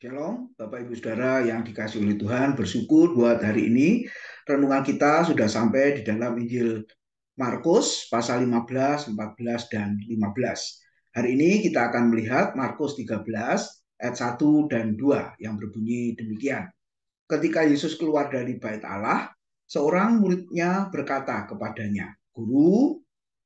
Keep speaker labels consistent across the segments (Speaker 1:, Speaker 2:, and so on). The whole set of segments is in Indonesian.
Speaker 1: Shalom, Bapak Ibu Saudara yang dikasih oleh Tuhan, bersyukur buat hari ini renungan kita sudah sampai di dalam Injil Markus pasal 15, 14, dan 15. Hari ini kita akan melihat Markus 13 ayat 1 dan 2 yang berbunyi demikian. Ketika Yesus keluar dari bait Allah, seorang muridnya berkata kepadanya, "Guru,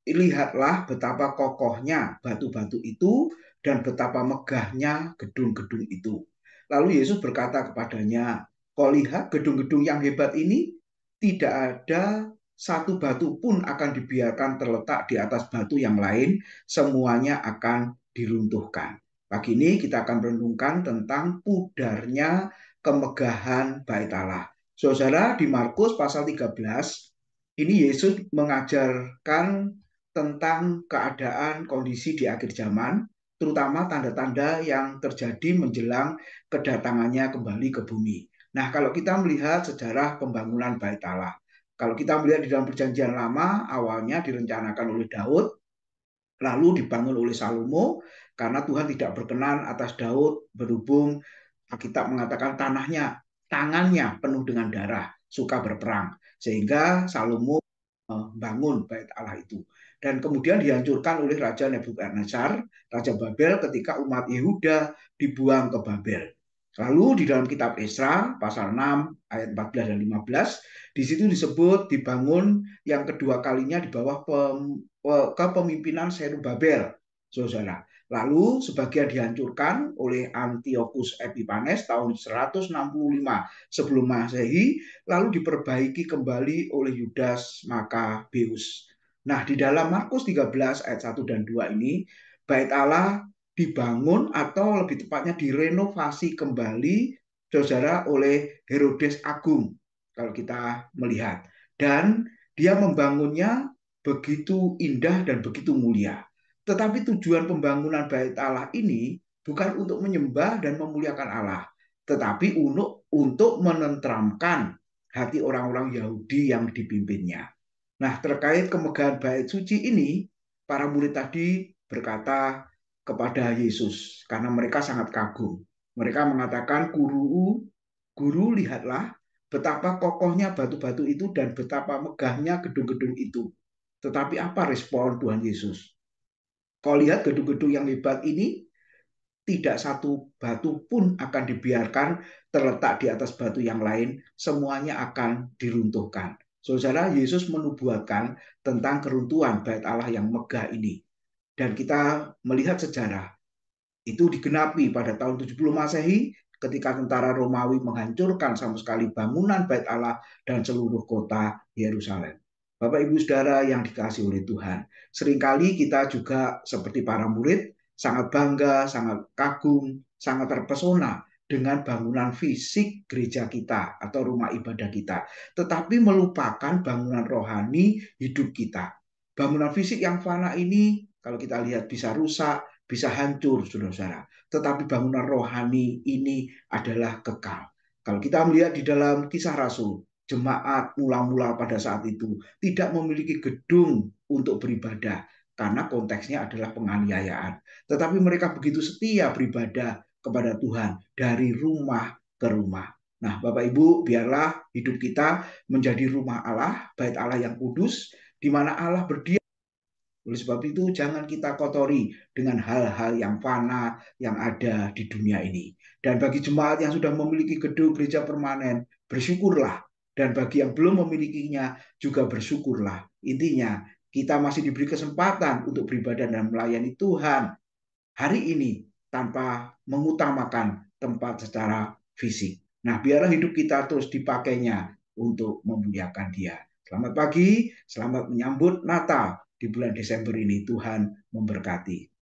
Speaker 1: lihatlah betapa kokohnya batu-batu itu dan betapa megahnya gedung-gedung itu." Lalu Yesus berkata kepadanya, "Kau lihat gedung-gedung yang hebat ini? Tidak ada satu batu pun akan dibiarkan terletak di atas batu yang lain, semuanya akan diruntuhkan." Pagi ini kita akan merenungkan tentang pudarnya kemegahan bait Allah. Saudara, di Markus pasal 13, ini Yesus mengajarkan tentang keadaan kondisi di akhir zaman, terutama tanda-tanda yang terjadi menjelang kedatangannya kembali ke bumi. Nah, kalau kita melihat sejarah pembangunan bait Allah, kalau kita melihat di dalam perjanjian lama, awalnya direncanakan oleh Daud, lalu dibangun oleh Salomo, karena Tuhan tidak berkenan atas Daud berhubung Alkitab mengatakan tangannya penuh dengan darah, suka berperang. Sehingga Salomo bangun bait Allah itu. Dan kemudian dihancurkan oleh Raja Nebukadnezar, Raja Babel ketika umat Yehuda dibuang ke Babel. Lalu di dalam kitab Esra pasal 6 ayat 14 dan 15 di situ disebut dibangun yang kedua kalinya di bawah kepemimpinan Zerubabel, Saudara. Lalu sebagian dihancurkan oleh Antiochus Epiphanes tahun 165 sebelum Masehi, lalu diperbaiki kembali oleh Yudas Makabeus. Nah, di dalam Markus 13 ayat 1 dan 2 ini, bait Allah dibangun atau lebih tepatnya direnovasi kembali, Saudara, oleh Herodes Agung, kalau kita melihat. Dan dia membangunnya begitu indah dan begitu mulia. Tetapi tujuan pembangunan bait Allah ini bukan untuk menyembah dan memuliakan Allah, tetapi untuk menenteramkan hati orang-orang Yahudi yang dipimpinnya. Nah, terkait kemegahan bait suci ini, para murid tadi berkata kepada Yesus karena mereka sangat kagum. Mereka mengatakan, "Guru, guru, lihatlah betapa kokohnya batu-batu itu dan betapa megahnya gedung-gedung itu." Tetapi apa respon Tuhan Yesus? Kau lihat gedung-gedung yang hebat ini, tidak satu batu pun akan dibiarkan terletak di atas batu yang lain, semuanya akan diruntuhkan. Saudara, Yesus menubuatkan tentang keruntuhan bait Allah yang megah ini. Dan kita melihat sejarah, itu digenapi pada tahun 70 Masehi ketika tentara Romawi menghancurkan sama sekali bangunan bait Allah dan seluruh kota Yerusalem. Bapak Ibu Saudara yang dikasihi oleh Tuhan, seringkali kita juga seperti para murid sangat bangga, sangat kagum, sangat terpesona dengan bangunan fisik gereja kita atau rumah ibadah kita, tetapi melupakan bangunan rohani hidup kita. Bangunan fisik yang fana ini kalau kita lihat bisa rusak, bisa hancur, saudara-saudara. Tetapi bangunan rohani ini adalah kekal. Kalau kita melihat di dalam Kisah Rasul, jemaat mula-mula pada saat itu tidak memiliki gedung untuk beribadah karena konteksnya adalah penganiayaan. Tetapi mereka begitu setia beribadah kepada Tuhan dari rumah ke rumah. Nah, Bapak Ibu, biarlah hidup kita menjadi rumah Allah, bait Allah yang kudus, di mana Allah berdiam. Oleh sebab itu, jangan kita kotori dengan hal-hal yang fana yang ada di dunia ini. Dan bagi jemaat yang sudah memiliki gedung gereja permanen, bersyukurlah. Dan bagi yang belum memilikinya, juga bersyukurlah. Intinya, kita masih diberi kesempatan untuk beribadah dan melayani Tuhan hari ini tanpa mengutamakan tempat secara fisik. Nah, biarlah hidup kita terus dipakainya untuk memuliakan Dia. Selamat pagi, selamat menyambut Natal di bulan Desember ini. Tuhan memberkati.